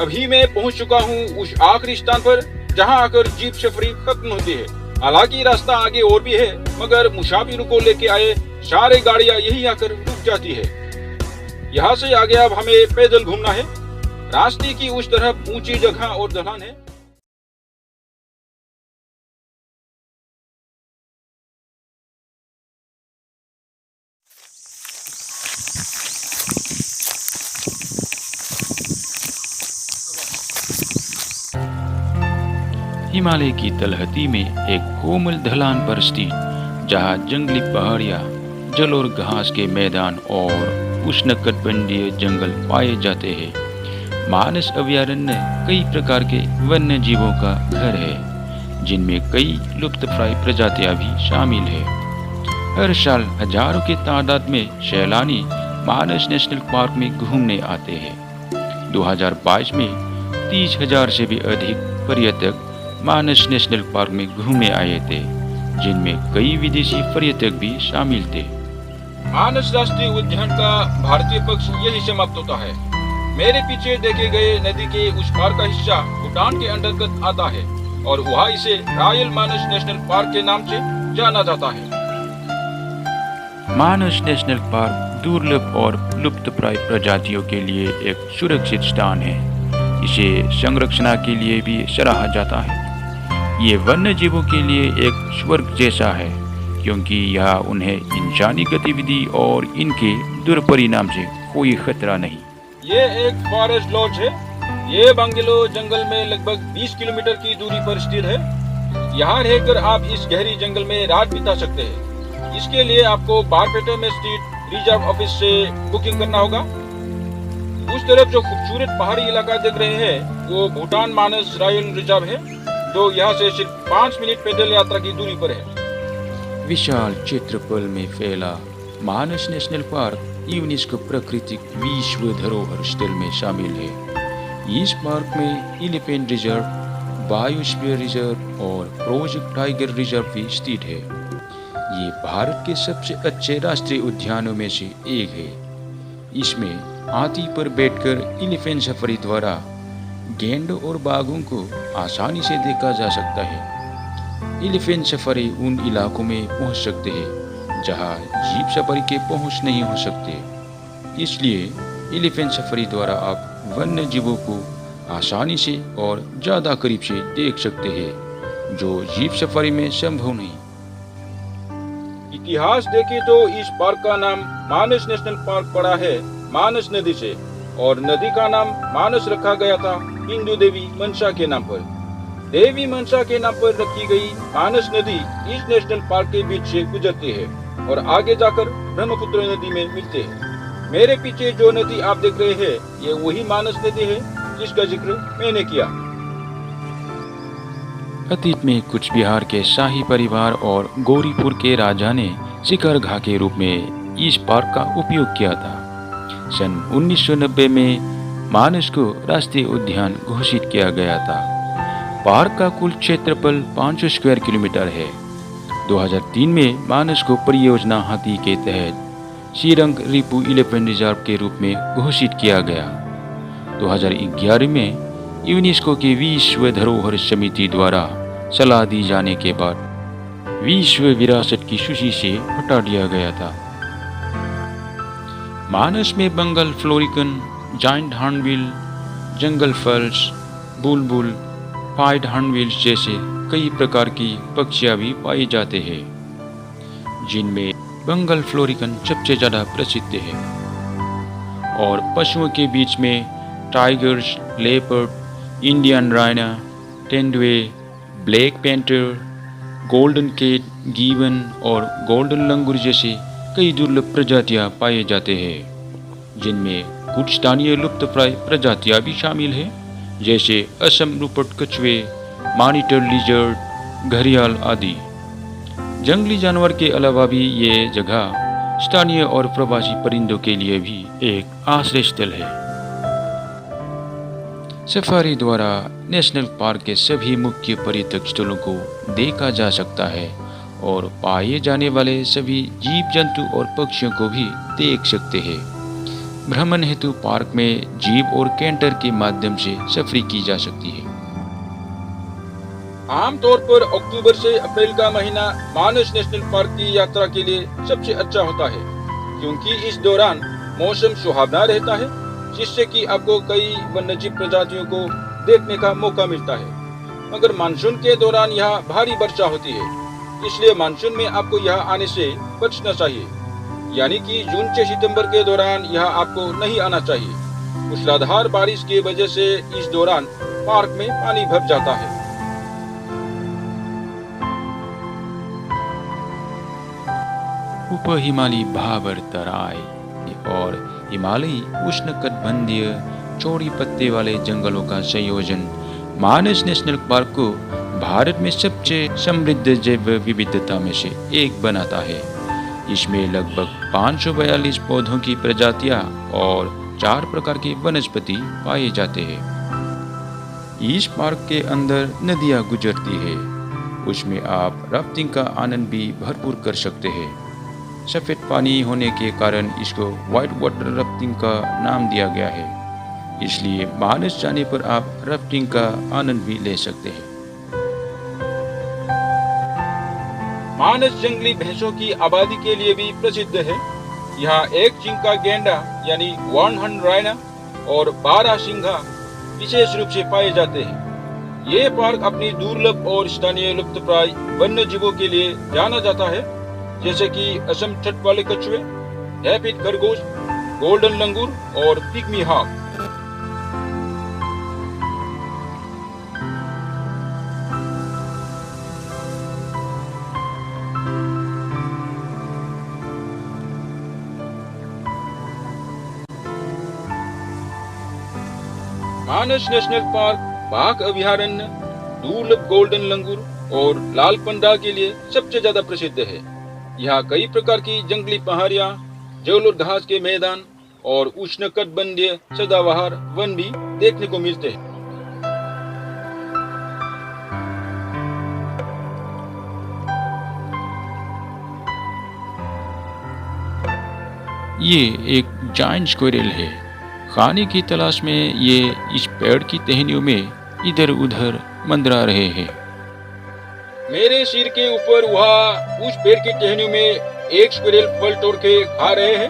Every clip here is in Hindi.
अभी मैं पहुंच चुका हूं उस आखिरी स्थान पर जहां आकर जीप सफरी खत्म होती है। हालांकि रास्ता आगे और भी है, मगर मुसाफिरों को लेके आए सारे गाड़ियां यहीं आकर रुक जाती है। यहाँ से आगे अब हमें पैदल घूमना है। रास्ते की उस तरफ ऊंची जगह और ढलान है। हिमालय की तलहटी में एक कोमल ढलान पर स्थित, जहाँ जंगली पहाड़ियाँ, जल और घास के मैदान और उष्णकटिबंधीय जंगल पाए जाते हैं। मानस अभयारण्य कई प्रकार के वन्य जीवों का घर है, जिनमें कई लुप्तप्राय प्रजातियां भी शामिल है। हर साल हजारों की तादाद में सैलानी मानस नेशनल पार्क में घूमने आते हैं। 2022 में 30,000 से भी अधिक पर्यटक मानस नेशनल पार्क में घूमने आए थे, जिनमें कई विदेशी पर्यटक भी शामिल थे। मानस राष्ट्रीय उद्यान का भारतीय पक्ष यही समाप्त होता है। मेरे पीछे देखे गए नदी के उस पार का हिस्सा भूटान के अंतर्गत आता है और वहाँ इसे रॉयल मानस नेशनल पार्क के नाम से जाना जाता है। मानस नेशनल पार्क दुर्लभ और लुप्तप्राय प्रजातियों के लिए एक सुरक्षित स्थान है। इसे संरक्षण के लिए भी सराहा जाता है। ये वन्य जीवों के लिए एक स्वर्ग जैसा है, क्योंकि यहाँ उन्हें इंसानी गतिविधि और इनके दुष्परिणाम से कोई खतरा नहीं। ये एक फॉरेस्ट लॉज है। ये बंगलो जंगल में लगभग 20 किलोमीटर की दूरी पर स्थित है। यहाँ रहकर आप इस गहरी जंगल में रात बिता सकते हैं। इसके लिए आपको बारपेटा में स्थित रिजर्व ऑफिस से बुकिंग करना होगा। उस तरफ जो खूबसूरत पहाड़ी इलाका देख रहे हैं, वो भूटान मानस रॉयल रिजर्व है, जो यहाँ से सिर्फ 5 मिनट पैदल यात्रा की दूरी पर है। विशाल क्षेत्रफल में फैला मानस नेशनल पार्क यूनेस्को प्राकृतिक विश्व धरोहर स्थल में शामिल है। इस पार्क में एलिफेंट रिजर्व, बायोस्फीयर रिजर्व और प्रोजेक्ट टाइगर रिजर्व भी स्थित है। ये भारत के सबसे अच्छे राष्ट्रीय उद्यानों में से एक है। इसमें हाथी पर बैठकर एलिफेंट सफारी द्वारा गैंडों और बाघों को आसानी से देखा जा सकता है। एलिफेंट सफारी उन इलाकों में पहुंच सकते हैं जहां जीप सफारी के पहुंच नहीं हो सकते। इसलिए एलिफेंट सफारी द्वारा आप वन्य जीवों को आसानी से और ज़्यादा करीब से देख सकते हैं, जो जीप सफारी में संभव नहीं। इतिहास देखें तो इस पार्क का नाम मानस नेशनल पार्क पड़ा है मानस नदी से, और नदी का नाम मानस रखा गया था हिंदू देवी मनसा के नाम पर। देवी मनसा के नाम पर रखी गई मानस नदी इस नेशनल पार्क के बीच से गुजरती है और आगे जाकर ब्रह्मपुत्र नदी में मिलते हैं। मेरे पीछे जो नदी आप देख रहे हैं, ये वही मानस नदी है जिसका जिक्र मैंने किया। अतीत में कुछ बिहार के शाही परिवार और गौरीपुर के राजा ने शिकारगाह के रूप में इस पार्क का उपयोग किया था। सन 1990 में मानस को राष्ट्रीय उद्यान घोषित किया गया था। पार्क का कुल क्षेत्रफल 500 स्क्वायर किलोमीटर है। 2003 में मानस को परियोजना हाथी के तहत सिरंग रिपु एलिफेंट रिजर्व के रूप में घोषित किया गया। 2011 में यूनेस्को की विश्व धरोहर समिति द्वारा सलाह दी जाने के बाद विश्व विरासत की सूची से हटा दिया गया था। मानस में बंगाल फ्लोरिकन, जायंट हॉर्नबिल, जंगल फल्स, बुलबुल, पाइड हॉर्नबिल्स जैसे कई प्रकार की पक्षियां भी पाए जाते हैं, जिनमें बंगाल फ्लोरिकन सबसे ज़्यादा प्रसिद्ध है। और पशुओं के बीच में टाइगर्स, लेपर्ड, इंडियन राइना, टेंडुए, ब्लैक पैंथर, गोल्डन कैट, गिवन और गोल्डन लंगूर जैसे कई दुर्लभ प्रजातियां पाए जाते हैं, जिनमें कुछ स्थानीय लुप्तप्राय प्रजातियां भी शामिल हैं, जैसे असम रूपट कछुए, मॉनिटर लिजर्ड, घड़ियाल आदि। जंगली जानवर के अलावा भी ये जगह स्थानीय और प्रवासी परिंदों के लिए भी एक आश्रय स्थल है। सफारी द्वारा नेशनल पार्क के सभी मुख्य पर्यटक स्थलों को देखा जा सकता है और पाए जाने वाले सभी जीव जंतु और पक्षियों को भी देख सकते हैं। भ्रमण हेतु पार्क में जीप और कैंटर के माध्यम से सफरी की जा सकती है। आमतौर पर अक्टूबर से अप्रैल का महीना मानस नेशनल पार्क की यात्रा के लिए सबसे अच्छा होता है, क्योंकि इस दौरान मौसम सुहावना रहता है, जिससे कि आपको कई वन्यजीव प्रजातियों को देखने का मौका मिलता है। मगर मानसून के दौरान यहाँ भारी वर्षा होती है, इसलिए मानसून में आपको यहाँ आने से बचना चाहिए, यानी कि जून से सितंबर के दौरान यहाँ आपको नहीं आना चाहिए। मूसलाधार बारिश की वजह से इस दौरान पार्क में पानी भर जाता है। उप हिमालयी भाबर तराई और हिमालयी उष्णकटिबंधीय चौड़ी पत्ते वाले जंगलों का संयोजन मानस नेशनल पार्क को भारत में सबसे समृद्ध जैव विविधता में से एक बनाता है। इसमें लगभग 542 पौधों की प्रजातियां और 4 प्रकार के वनस्पति पाए जाते हैं। इस पार्क के अंदर नदियां गुजरती है, उसमें आप राफ्टिंग का आनंद भी भरपूर कर सकते हैं। सफेद पानी होने के कारण इसको व्हाइट वाटर राफ्टिंग का नाम दिया गया है, इसलिए मानस जाने पर आप राफ्टिंग का आनंद भी ले सकते हैं। मानस जंगली भैंसों की आबादी के लिए भी प्रसिद्ध है। यहाँ एक सिंग का गेंडा यानी वन हॉर्न राइना और 12 सिंघा विशेष रूप से पाए जाते हैं। ये पार्क अपनी दुर्लभ और स्थानीय लुप्तप्राय वन्य जीवों के लिए जाना जाता है, जैसे कि असम तट वाले कछुए, हैपिड खरगोश, गोल्डन लंगूर और पिग्मी हॉक। मानस नेशनल पार्क बाघ अभयारण्य, दुर्लभ गोल्डन लंगूर और लाल पंडा के लिए सबसे ज्यादा प्रसिद्ध है। यहाँ कई प्रकार की जंगली पहाड़ियाँ, जल और घास के मैदान और उष्णकटिबंधीय सदाबहार वन भी देखने को मिलते हैं। ये एक जायंट स्क्विरल है। खाने की तलाश में ये इस पेड़ की टहनियों में इधर उधर मंडरा रहे हैं। मेरे सिर के ऊपर वहाँ उस पेड़ की टहनियों में एक स्क्विरल फल तोड़ के खा रहे हैं।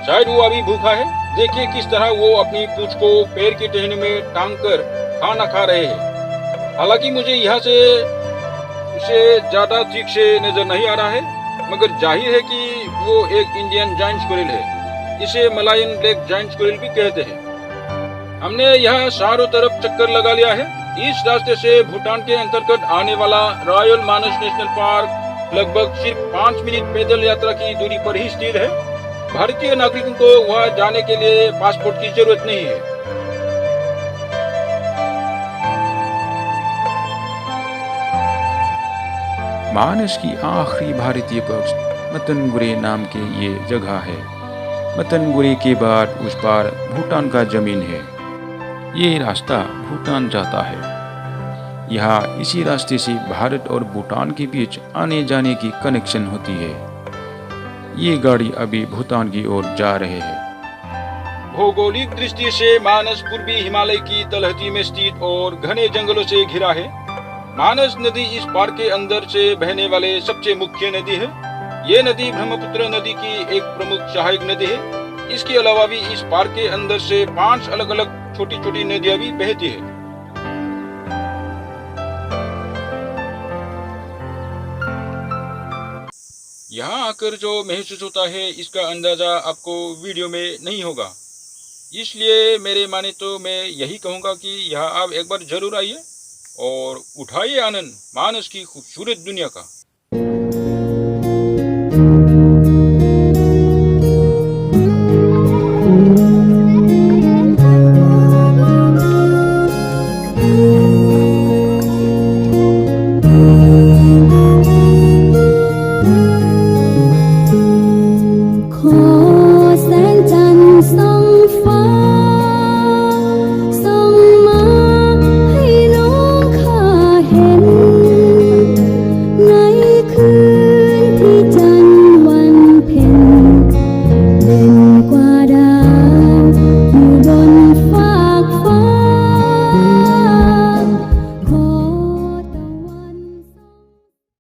शायद वो अभी भूखा है। देखिए किस तरह वो अपनी पूंछ को पेड़ की टहनियों में टांग कर खाना खा रहे हैं। हालांकि मुझे यहाँ से उसे ज्यादा ठीक से नजर नहीं आ रहा है, मगर जाहिर है कि वो एक इंडियन जायंट स्क्विरल है। इसे मलायन ब्लैक जायंट स्क्विरल भी कहते हैं। हमने यहाँ चारों तरफ चक्कर लगा लिया है। इस रास्ते से भूटान के अंतर्गत आने वाला रॉयल मानस नेशनल पार्क लगभग सिर्फ 5 मिनट पैदल यात्रा की दूरी पर ही स्थित है। भारतीय नागरिकों को वहां जाने के लिए पासपोर्ट की जरूरत नहीं है। मानस की आखिरी भारतीय पक्ष मतनगुरे नाम के ये जगह है। मतनगुरे के बाद उस पार भूटान का जमीन है। ये रास्ता भूटान जाता है। यहाँ इसी रास्ते से भारत और भूटान के बीच आने जाने की कनेक्शन होती है। ये गाड़ी अभी भूटान की ओर जा रहे हैं। भौगोलिक दृष्टि से मानस पूर्वी हिमालय की तलहटी में स्थित और घने जंगलों से घिरा है। मानस नदी इस पार्क के अंदर से बहने वाले सबसे मुख्य नदी है। ये नदी ब्रह्मपुत्र नदी की एक प्रमुख सहायक नदी है। इसके अलावा भी इस पार्क के अंदर से 5 अलग अलग छोटी छोटी नदियां भी बहती है। यहाँ आकर जो महसूस होता है इसका अंदाजा आपको वीडियो में नहीं होगा, इसलिए मेरे माने तो मैं यही कहूँगा कि यहाँ आप एक बार जरूर आइए और उठाइए आनंद मानस की खूबसूरत दुनिया का।